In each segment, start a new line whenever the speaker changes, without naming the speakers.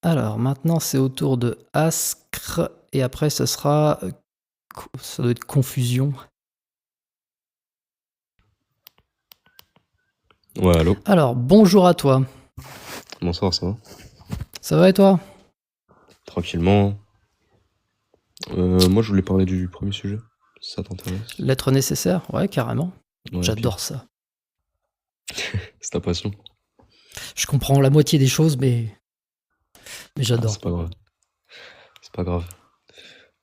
Alors maintenant, c'est au tour de Askr et après ce sera, ça doit être confusion.
Ouais, allô?
Alors bonjour à toi.
Bonsoir, ça va?
Ça va et toi?
Tranquillement. Moi, je voulais parler du premier sujet, si ça t'intéresse.
L'être nécessaire? Ouais, carrément.
Ouais, ok.
J'adore ça.
C'est ta passion?
Je comprends la moitié des choses, mais
Ah,
j'adore.
c'est pas grave. C'est pas grave.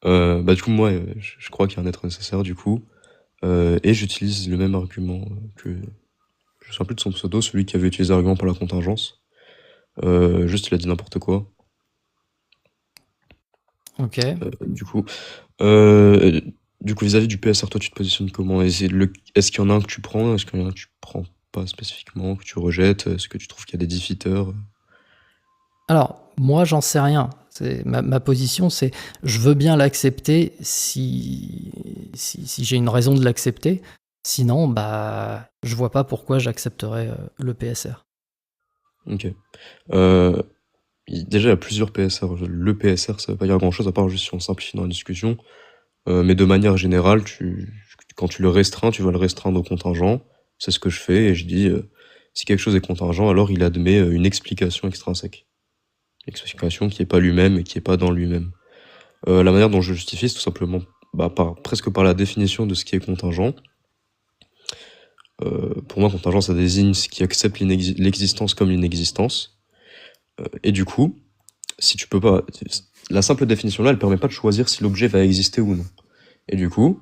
Bah, du coup, moi, je crois qu'il y a un être nécessaire, du coup. Et j'utilise le même argument que... Je me souviens plus de son pseudo, celui qui avait utilisé l'argument pour la contingence. Juste, il a dit n'importe quoi.
Ok.
Du coup... Euh, du coup, vis-à-vis du PSR, toi, tu te positionnes comment? Est-ce qu'il y en a un que tu prends? Est-ce qu'il y en a un que tu prends pas spécifiquement, que tu rejettes? Est-ce que tu trouves qu'il y a des defeaters?
Alors, moi, j'en sais rien. Ma position, c'est je veux bien l'accepter si j'ai une raison de l'accepter. Sinon, bah, je vois pas pourquoi j'accepterais le PSR.
Ok. Déjà, il y a plusieurs PSR. Le PSR, ça veut pas dire grand-chose, à part juste si on simplifie dans la discussion. Mais de manière générale, quand tu le restreins, tu vas le restreindre au contingent. C'est ce que je fais, et je dis, si quelque chose est contingent, alors il admet une explication extrinsèque. Explication qui est pas lui-même et qui est pas dans lui-même. La manière dont je justifie, c'est tout simplement presque par la définition de ce qui est contingent. Pour moi, contingent, ça désigne ce qui accepte l'existence comme l'inexistence. Et du coup, si tu peux pas, la simple définition là, elle permet pas de choisir si l'objet va exister ou non. Et du coup,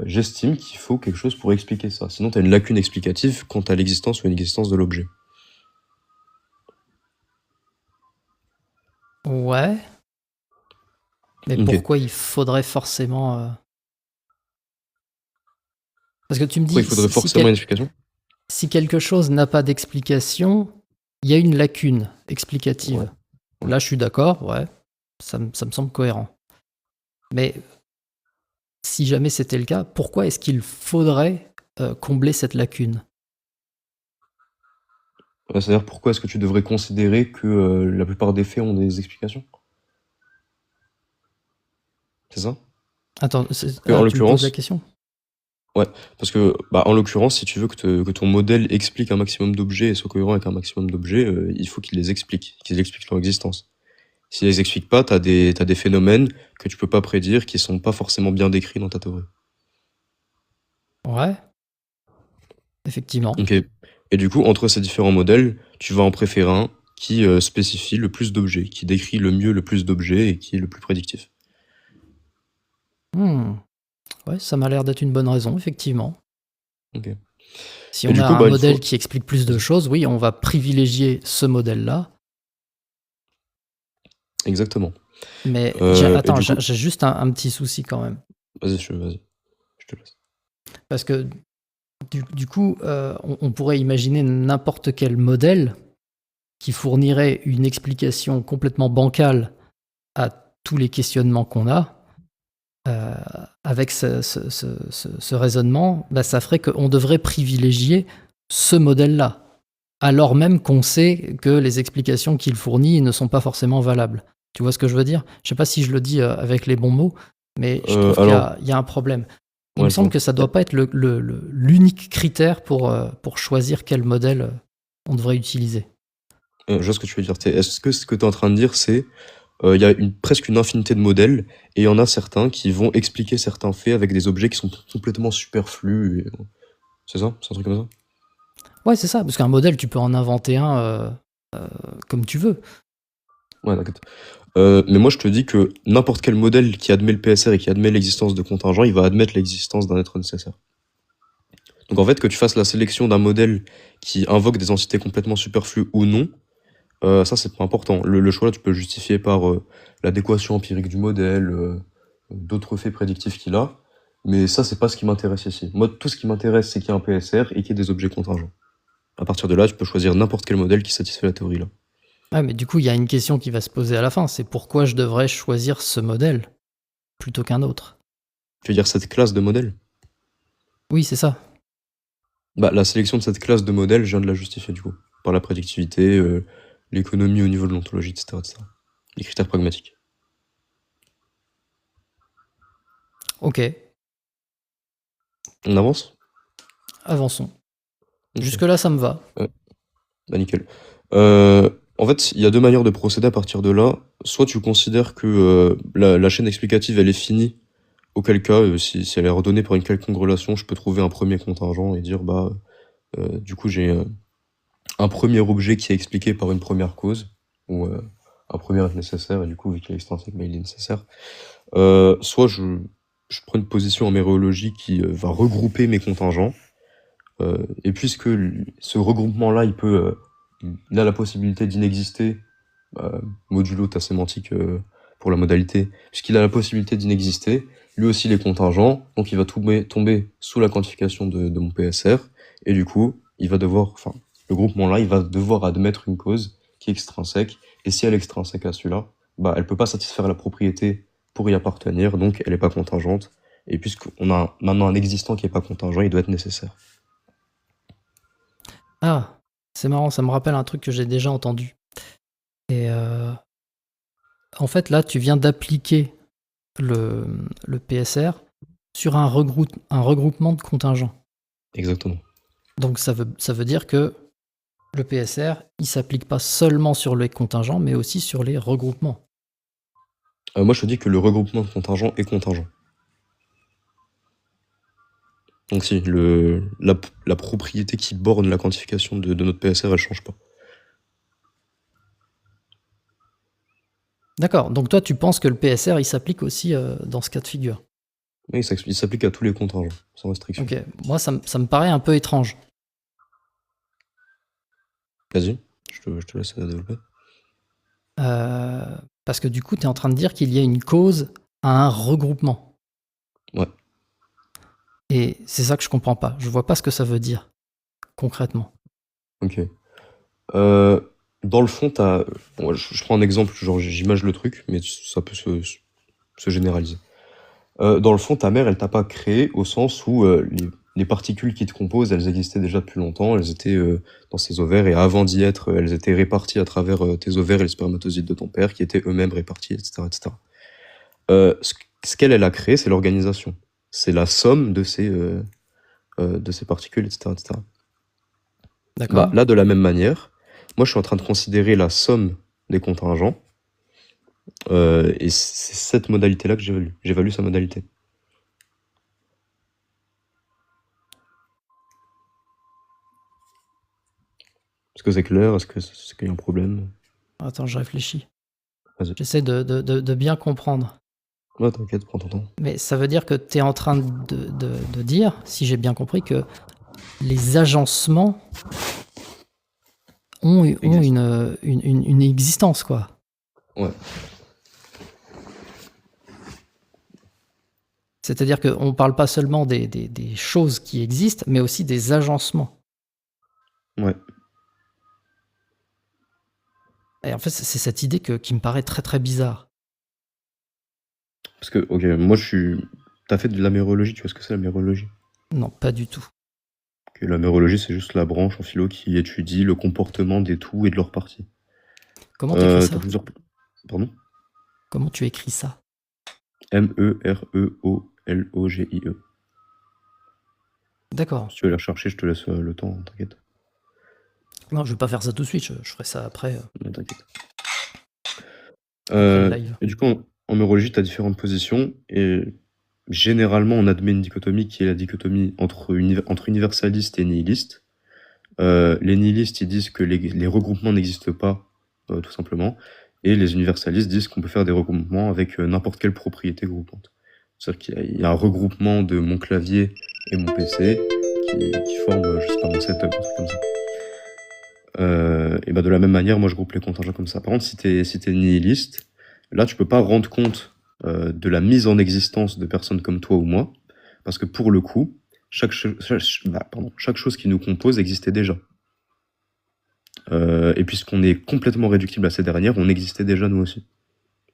j'estime qu'il faut quelque chose pour expliquer ça. Sinon, tu as une lacune explicative quant à l'existence ou l'inexistence de l'objet.
Ouais, mais
Ok.
pourquoi il faudrait forcément... Parce que tu me
Pourquoi il
dis,
faudrait forcément une explication?
si quelque chose n'a pas d'explication, il y a une lacune
Ouais.
explicative.
Ouais.
Là, je suis d'accord, ouais, ça me semble cohérent. Mais si jamais c'était le cas, pourquoi est-ce qu'il faudrait combler cette lacune?
C'est-à-dire, pourquoi est-ce que tu devrais considérer que la plupart des faits ont des explications? C'est ça?
Attends,
En
tu me poses la
l'occurrence,
question?
ouais, parce que, en l'occurrence, si tu veux que ton modèle explique un maximum d'objets et soit cohérent avec un maximum d'objets, il faut qu'il les explique, qu'ils expliquent leur existence. S'ils les expliquent pas, t'as des phénomènes que tu peux pas prédire, qui sont pas forcément bien décrits dans ta théorie.
Ouais, effectivement.
Ok. Et du coup, entre ces différents modèles, tu vas en préférer un qui spécifie le plus d'objets, qui décrit le mieux le plus d'objets et qui est le plus prédictif.
Hmm. Ouais, ça m'a l'air d'être une bonne raison, effectivement.
Ok.
Si
Et
on
du
a
coup,
un
une
modèle
fois...
qui explique plus de
Vas-y.
choses, oui, on va privilégier ce modèle-là.
Exactement.
Mais
Et
attends,
du coup...
j'ai juste un petit souci quand même.
Vas-y, je te laisse.
Parce que du coup, on pourrait imaginer n'importe quel modèle qui fournirait une explication complètement bancale à tous les questionnements qu'on a. Euh, avec ce raisonnement, bah, ça ferait qu'on devrait privilégier ce modèle-là, alors même qu'on sait que les explications qu'il fournit ne sont pas forcément valables. Tu vois ce que je veux dire? Je sais pas si je le dis avec les bons mots, mais je trouve qu'il
Alors,
y a un problème. Il me
ouais, je
semble
vois.
que ça doit pas être l'unique critère pour choisir quel modèle on devrait utiliser.
Je vois ce que tu veux dire. Est-ce que ce que tu es en train de dire, c'est il y a presque une infinité de modèles, et il y en a certains qui vont expliquer certains faits avec des objets qui sont complètement superflus. C'est ça? C'est un truc comme ça?
Ouais, c'est ça, parce qu'un modèle, tu peux en inventer un comme tu veux.
Ouais, d'accord. Mais moi, je te dis que n'importe quel modèle qui admet le PSR et qui admet l'existence de contingents, il va admettre l'existence d'un être nécessaire. Donc en fait, que tu fasses la sélection d'un modèle qui invoque des entités complètement superflues ou non, ça c'est pas important. Le choix là, tu peux le justifier par l'adéquation empirique du modèle, d'autres faits prédictifs qu'il a, mais ça c'est pas ce qui m'intéresse ici. Moi, tout ce qui m'intéresse, c'est qu'il y ait un PSR et qu'il y ait des objets contingents. À partir de là, tu peux choisir n'importe quel modèle qui satisfait la théorie là.
Ouais, mais du coup, il y a une question qui va se poser à la fin, c'est pourquoi je devrais choisir ce modèle plutôt qu'un autre?
Tu veux dire cette classe de modèles?
Oui, c'est ça.
Bah, la sélection de cette classe de modèles, je viens de la justifier du coup, par la prédictivité, l'économie au niveau de l'ontologie, etc., etc. Les critères pragmatiques.
Ok,
On avance?
avançons.
Ok.
Jusque-là, ça me va.
Bah nickel. En fait, il y a deux manières de procéder à partir de là. Soit tu considères que la chaîne explicative, elle est finie, auquel cas, si elle est redonnée par une quelconque relation, je peux trouver un premier contingent et dire, bah, du coup, j'ai un premier objet qui est expliqué par une première cause, ou un premier est nécessaire, et du coup, vu qu'il est extrinsèque, bah, il est nécessaire. Soit je prends une position en méréologie qui va regrouper mes contingents, et puisque ce regroupement-là, il a la possibilité d'inexister, modulo ta sémantique pour la modalité, puisqu'il a la possibilité d'inexister, lui aussi les contingents, donc il va tomber sous la quantification de mon PSR, et du coup, le groupement-là, il va devoir admettre une cause qui est extrinsèque, et si elle est extrinsèque à celui-là, bah, elle peut pas satisfaire la propriété pour y appartenir, donc elle n'est pas contingente, et puisqu'on a maintenant un existant qui n'est pas contingent, il doit être nécessaire.
Ah, c'est marrant, ça me rappelle un truc que j'ai déjà entendu. Et en fait, là, tu viens d'appliquer le PSR sur un regroupement de contingents.
Exactement.
Donc ça veut dire que le PSR, il s'applique pas seulement sur les contingents, mais aussi sur les regroupements.
Moi, je te dis que le regroupement de contingents est contingent. Donc si, la propriété qui borne la quantification de notre PSR, elle change pas.
D'accord, donc toi tu penses que le PSR il s'applique aussi dans ce cas de figure.
Oui, il s'applique à tous les contingents, sans restriction.
Ok, moi ça me paraît un peu étrange.
Vas-y, je te laisse développer.
Parce que du coup tu es en train de dire qu'il y a une cause à un regroupement.
Ouais.
Et c'est ça que je comprends pas. Je vois pas ce que ça veut dire concrètement.
Ok. Dans le fond, je prends un exemple, genre j'imagine le truc, mais ça peut se généraliser. Dans le fond, ta mère, elle t'a pas créé au sens où les particules qui te composent, elles existaient déjà depuis longtemps, elles étaient dans ses ovaires, et avant d'y être, elles étaient réparties à travers tes ovaires et les spermatozoïdes de ton père, qui étaient eux-mêmes répartis, etc., etc. Ce qu'elle, elle a créé, c'est l'organisation. C'est la somme de ces particules, etc., etc.
D'accord.
Bah, là, de la même manière, moi, je suis en train de considérer la somme des contingents, et c'est cette modalité-là que j'évalue. J'évalue sa modalité. Est-ce que c'est clair? Est-ce qu'il y a un problème?
Attends, je réfléchis.
Vas-y.
J'essaie de bien comprendre.
Ouais, t'inquiète, prends ton temps.
Mais ça veut dire que tu es en train de dire, si j'ai bien compris, que les agencements ont une existence, quoi.
Ouais.
C'est-à-dire qu'on ne parle pas seulement des choses qui existent, mais aussi des agencements.
Ouais.
Et en fait, c'est cette idée qui me paraît très très bizarre.
Parce que, ok, moi t'as fait de la mérologie, tu vois ce que c'est la mérologie?
Non, pas du tout.
Ok, la mérologie, c'est juste la branche en philo qui étudie le comportement des tout et de leurs parties.
Comment t'écris ça?
T'as plusieurs. Pardon?
Comment tu écris ça?
Mereologie.
D'accord.
Si tu veux aller rechercher, je te laisse le temps, t'inquiète.
Non, je vais pas faire ça tout de suite, je ferai ça après,
Non, t'inquiète.
après le live.
Et du coup, en mérologie, t'as différentes positions, et généralement, on admet une dichotomie qui est la dichotomie entre universaliste et nihiliste. Les nihilistes, ils disent que les regroupements n'existent pas, tout simplement, et les universalistes disent qu'on peut faire des regroupements avec n'importe quelle propriété groupante. C'est-à-dire qu'il y a un regroupement de mon clavier et mon PC qui forment, je sais pas, mon setup, un truc comme ça. Et bah de la même manière, moi je groupe les contingents comme ça. Par contre, si t'es nihiliste, là tu peux pas rendre compte de la mise en existence de personnes comme toi ou moi, parce que pour le coup, chaque chose qui nous compose existait déjà. Et puisqu'on est complètement réductible à ces dernières, on existait déjà nous aussi.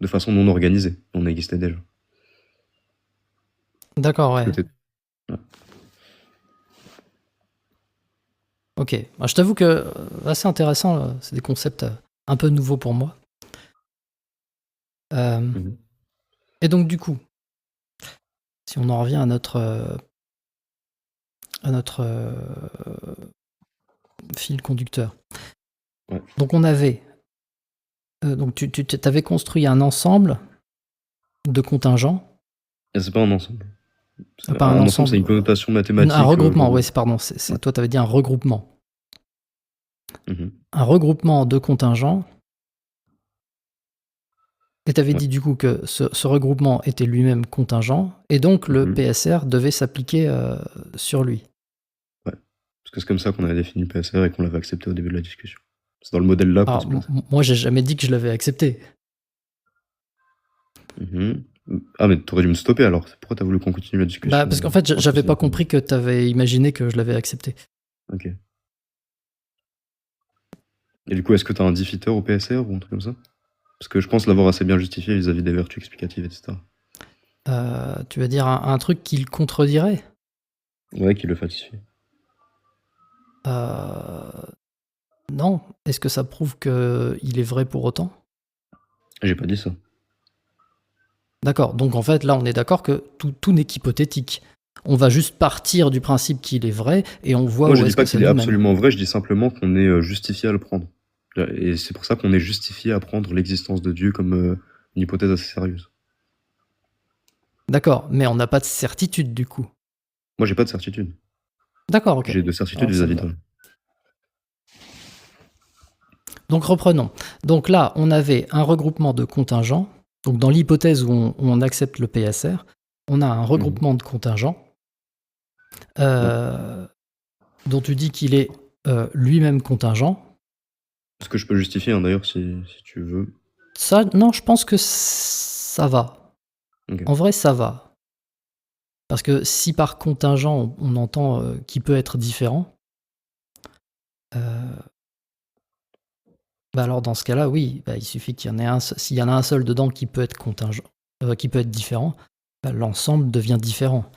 De façon non organisée, on existait déjà.
D'accord, ouais.
Ouais.
Ok. Bah, je t'avoue que assez intéressant, c'est des concepts un peu nouveau pour moi.
Mhm.
Et donc du coup, si on en revient à notre fil conducteur.
Ouais.
Donc on avait, donc tu avais construit un ensemble de contingents,
Et c'est pas un ensemble.
pas un
Un ensemble, c'est
ensemble,
une connotation
un
mathématique.
regroupement.
Genre...
Oui, pardon.
Ouais.
Toi, tu avais dit un regroupement.
Mhm.
Un regroupement de contingents. Et tu avais
Ouais.
dit du coup que ce regroupement était lui-même contingent, et donc le
Mhm.
PSR devait s'appliquer sur lui.
Ouais. Parce que c'est comme ça qu'on avait défini le PSR et qu'on l'avait accepté au début de la discussion. C'est dans le modèle là qu'on
Alors,
se place.
moi, j'ai jamais dit que je l'avais accepté.
Mhm. Ah, mais t'aurais dû me stopper alors. Pourquoi t'as voulu qu'on continue la
Bah,
discussion
parce qu'en fait,
entre
j'avais
ces
pas
deux points?
compris que tu avais imaginé que je l'avais accepté.
Ok. Et du coup, est-ce que t'as un diffiteur au PSR ou un truc comme ça? Parce que je pense l'avoir assez bien justifié vis-à-vis des vertus explicatives, etc.
Tu vas dire un truc qui le contredirait?
Ouais, qui le satisfait.
Euh, non. Est-ce que ça prouve qu'il est vrai pour autant?
J'ai pas dit ça.
D'accord. Donc en fait, là, on est d'accord que tout n'est qu'hypothétique. On va juste partir du principe qu'il est vrai et on voit
Moi,
où
je dis
est-ce que
pas
ça
qu'il est
nous mène.
absolument vrai, je dis simplement qu'on est justifié à le prendre. Et c'est pour ça qu'on est justifié à prendre l'existence de Dieu comme une hypothèse assez sérieuse.
D'accord, mais on n'a pas de certitude du coup.
Moi, j'ai pas de certitude.
D'accord, ok.
J'ai de certitude
Alors ça me
vis-à-vis
va.
d'eux.
Donc reprenons. Donc là, on avait un regroupement de contingents. Donc dans l'hypothèse où on accepte le PSR, on a un
Mhm.
regroupement de contingents
Ouais.
dont tu dis qu'il est lui-même contingent.
Ce que je peux justifier, hein, d'ailleurs, si tu veux.
Ça, non, je pense que ça va.
Ok.
En vrai, ça va. Parce que si par contingent, on entend qu'il peut être différent, bah alors dans ce cas-là, oui, bah il suffit qu'il y en ait un. S'il y en a un seul dedans qui peut être contingent, qui peut être différent, bah l'ensemble devient différent.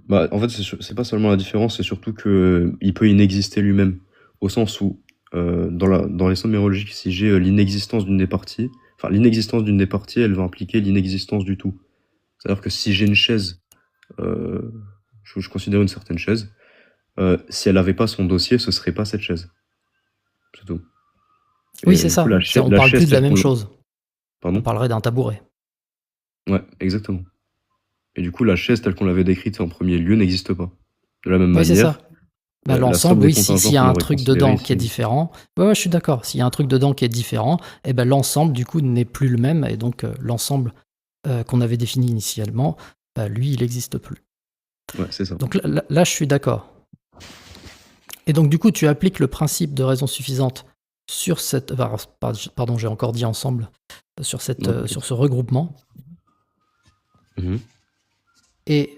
Bah, en fait, c'est pas seulement la différence, c'est surtout que il peut inexister lui-même. Au sens où, dans les sommes numérologiques, si j'ai l'inexistence d'une des parties, enfin, l'inexistence d'une des parties, elle va impliquer l'inexistence du tout. C'est-à-dire que si j'ai une chaise, euh, je considère une certaine chaise, si elle n'avait pas son dossier, ce serait pas cette chaise. C'est tout.
Oui,
Et
c'est
du coup,
ça. On
la
parle plus
chaise
de la
telle
même
qu'on le...
chose. On
Pardon?
parlerait d'un tabouret.
Ouais, exactement. Et du coup, la chaise telle qu'on l'avait décrite en premier lieu n'existe pas. De la même
Oui, c'est ça.
manière,
Bah,
la somme
l'ensemble,
des
oui,
contingents
s'il y a
qu'on
un
aurait
truc
considérés
dedans qui
ici
est
n'existe
différent, ouais, je suis d'accord. S'il y a un truc dedans qui est différent, eh ben, l'ensemble, du coup, n'est plus le même. Et donc, l'ensemble qu'on avait défini initialement, bah, lui, il n'existe plus.
pas. Ouais, c'est ça.
Donc là, je suis d'accord. Et donc, du coup, tu appliques le principe de raison suffisante sur cette. Pardon, j'ai encore dit ensemble, sur
Non,
sur
t'inquiète.
ce regroupement.
Mhm.
Et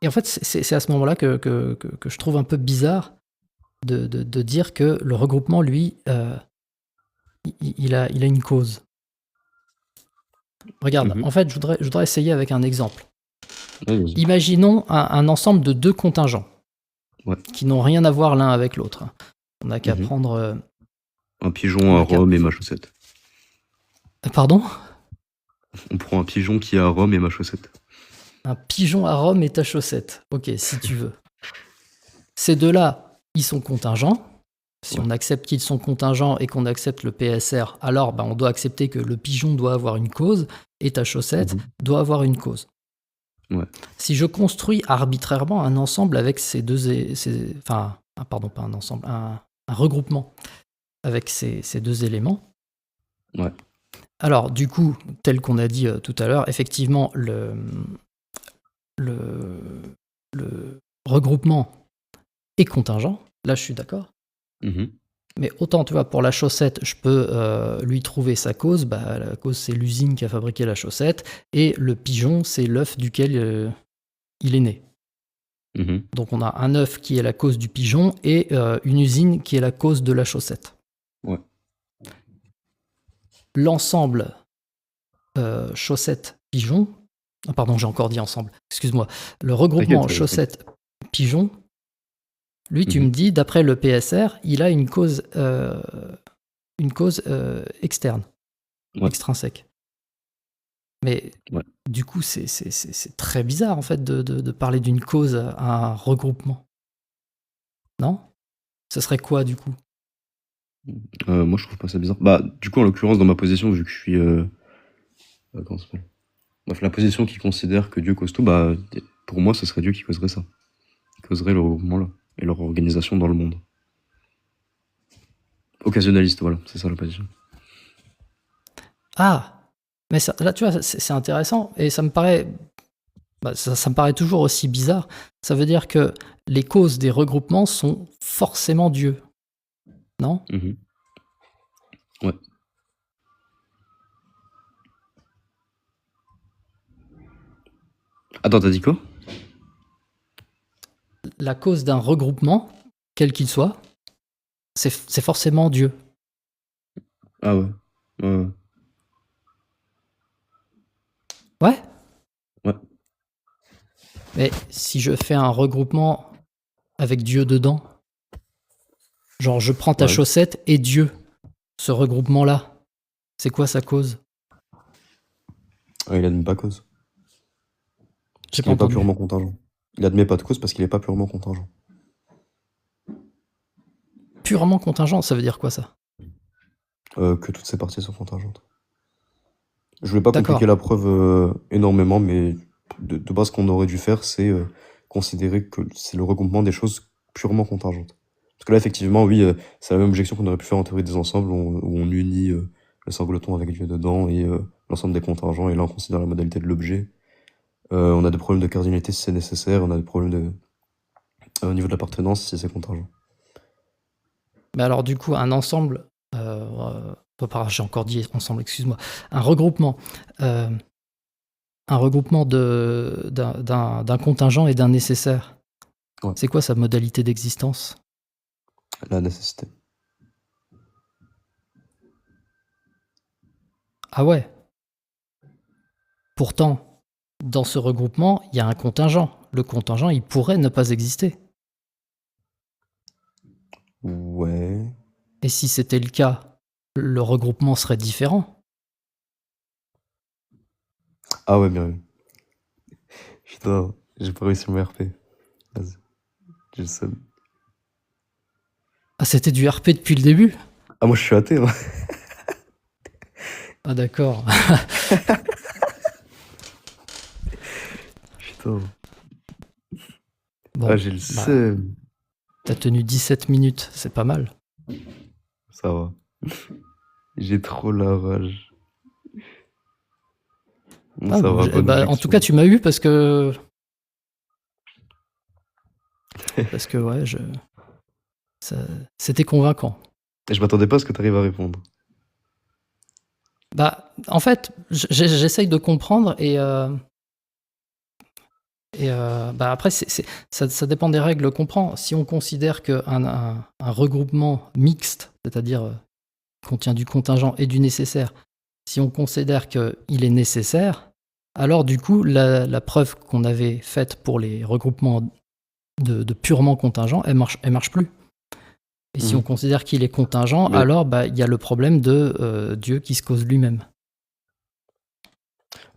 en fait, c'est à ce moment-là que je trouve un peu bizarre de dire que le regroupement, lui, il a une cause. Regarde,
Mhm.
en fait, je voudrais essayer avec un exemple.
Ouais, vas-y.
Imaginons un ensemble de deux contingents
Ouais.
qui n'ont rien à voir l'un avec l'autre. On n'a qu'à
Mhm.
prendre.
Un pigeon
On
à
a qu'à.
Rome et ma chaussette.
Pardon?
On prend un pigeon qui est à Rome et ma chaussette.
Un pigeon à Rome et ta chaussette. Ok, si tu veux. Ces deux-là, ils sont contingents. Si
Ouais.
on accepte qu'ils sont contingents et qu'on accepte le PSR, alors on doit accepter que le pigeon doit avoir une cause et ta chaussette
Mhm.
doit avoir une cause.
Ouais.
Si je construis arbitrairement un ensemble avec ces deux... pardon, pas un ensemble, un regroupement avec ces deux éléments,
Ouais.
alors du coup, tel qu'on a dit tout à l'heure, effectivement, le, le regroupement est contingent. Là, je suis d'accord.
Mhm.
Mais autant, tu vois, pour la chaussette, je peux lui trouver sa cause. Bah, la cause, c'est l'usine qui a fabriqué la chaussette. Et le pigeon, c'est l'œuf duquel il est né.
Mhm.
Donc on a un œuf qui est la cause du pigeon et une usine qui est la cause de la chaussette.
Ouais.
L'ensemble chaussette-pigeon... Ah, pardon, j'ai encore dit ensemble. Excuse-moi. Le
T'inquiète,
regroupement
t'inquiète.
chaussette-pigeon, lui, tu me
Mhm.
dis, d'après le PSR, il a une cause une cause externe,
Ouais.
extrinsèque. Mais
Ouais.
du coup, c'est très bizarre en fait de parler d'une cause à un regroupement. Non? Ce serait quoi du coup?
Moi, je trouve pas ça bizarre. Bah, du coup, en l'occurrence, dans ma position, vu que je suis. Comment ça s'appelle? Bref, la position qui considère que Dieu cause tout, bah, pour moi, ce serait Dieu qui causerait ça. Qui causerait le regroupement-là. Et leur organisation dans le monde. Occasionnaliste, voilà, c'est ça la position.
Ah! Mais là, tu vois, c'est intéressant et ça me paraît, ça me paraît toujours aussi bizarre. Ça veut dire que les causes des regroupements sont forcément Dieu, non?
Mhm. Ouais. Attends, t'as dit quoi?
La cause d'un regroupement, quel qu'il soit, c'est forcément Dieu.
Ah ouais. Ouais.
Ouais?
Ouais.
Mais si je fais un regroupement avec Dieu dedans, genre je prends ta
Ouais.
chaussette et Dieu, ce regroupement-là, c'est quoi sa cause?
Ah, il admet pas cause. Parce
J'ai
qu'il
pas
est pas
entendu.
purement contingent. Il admet pas de cause parce qu'il est pas purement contingent.
Purement contingent, ça veut dire quoi ça?
Que toutes ces parties sont contingentes. Je voulais pas
D'accord.
compliquer la preuve énormément, mais de base, ce qu'on aurait dû faire, c'est considérer que c'est le regroupement des choses purement contingentes. Parce que là, effectivement, oui, c'est la même objection qu'on aurait pu faire en théorie des ensembles, où on unit le singleton avec Dieu dedans et l'ensemble des contingents, et là, on considère la modalité de l'objet. On a des problèmes de cardinalité si c'est nécessaire, on a des problèmes au niveau de l'appartenance si c'est contingent.
Mais alors du coup, un ensemble, j'ai encore dit ensemble, excuse-moi, un regroupement, euh, d'un contingent et d'un nécessaire.
Ouais.
C'est quoi sa modalité d'existence?
La nécessité.
Ah ouais. Pourtant, dans ce regroupement, il y a un contingent. Le contingent, il pourrait ne pas exister.
Ouais.
Et si c'était le cas, le regroupement serait différent.
Ah ouais, bien vu. Putain, j'ai pas réussi mon RP. Vas-y, j'ai le seum.
Ah, c'était du RP depuis le début?
Ah, moi je suis athée, hein.
Ah d'accord.
Putain.
Bon,
Ah, j'ai le seum.
t'as tenu 17 minutes, c'est pas mal.
Ça va. J'ai trop la rage. Bon,
Ah,
ça va, bonne
en tout
objection.
cas, tu m'as eu parce que ouais, c'était convaincant.
Et je m'attendais pas à ce que tu arrives à répondre.
En fait, j'essaye de comprendre et après, ça dépend des règles qu'on prend. Si on considère qu'un un regroupement mixte, c'est-à-dire contient du contingent et du nécessaire, si on considère qu'il est nécessaire, alors du coup, la preuve qu'on avait faite pour les regroupements de purement contingent, elle marche plus. Et si on considère qu'il est contingent,
Mais-
alors il y a le problème de Dieu qui se cause lui-même.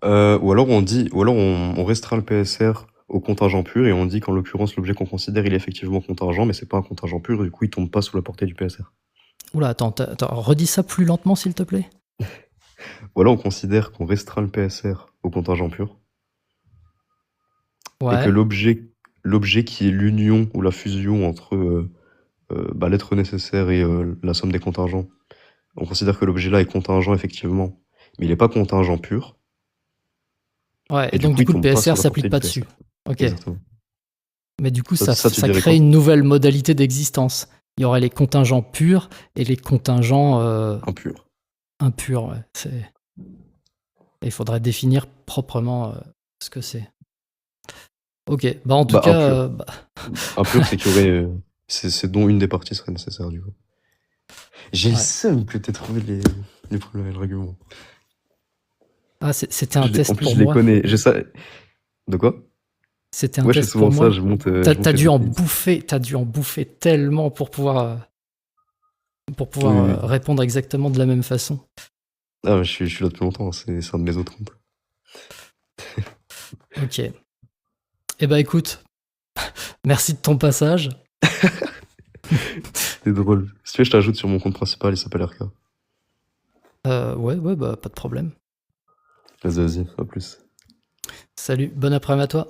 ou alors on restreint le PSR au contingent pur et on dit qu'en l'occurrence l'objet qu'on considère il est effectivement contingent, mais c'est pas un contingent pur, du coup il tombe pas sous la portée du PSR.
Oula, attends, redis ça plus lentement s'il te plaît.
Ou alors on considère qu'on restreint le PSR au contingent pur et que
Ouais.
l'objet qui est l'union ou la fusion entre l'être nécessaire et la somme des contingents, on considère que l'objet là est contingent effectivement, mais il est pas contingent pur.
Ouais,
Et
et
du
donc
coup,
du
il
coup le
tombe pas sous
PSR
la
s'applique
portée du
pas dessus.
PSR.
Ok.
Exactement.
Mais du coup,
Ça, tu
ça
dirais
crée
quoi?
une nouvelle modalité d'existence. Il y aurait les contingents purs et les contingents
Impur.
impurs. Ouais. Il faudrait définir proprement ce que c'est. Ok, en tout cas,
Impur. Impur, c'est qu'il y aurait. C'est dont une des parties serait nécessaire, du coup. J'ai le
ouais.
seum que t'aies trouvé les problèmes et l'argument.
Ah, c'était un
En
test
plus,
pour
je les
moi.
connais. Je sais. De quoi?
C'était un
Ouais, je fais
test pour
souvent ça,
moi.
je monte
T'as
les
dû en
parties.
bouffer, t'as dû en bouffer tellement pour pouvoir. pour pouvoir
Oui, oui.
répondre exactement de la même façon.
Ah, mais je suis là depuis longtemps, c'est un de mes autres comptes.
Ok. Eh ben écoute, merci de ton passage.
C'est drôle. Si tu veux, je t'ajoute sur mon compte principal, il s'appelle RK.
Ouais, bah pas de problème.
Vas-y, à plus.
Salut, bon après-midi à toi.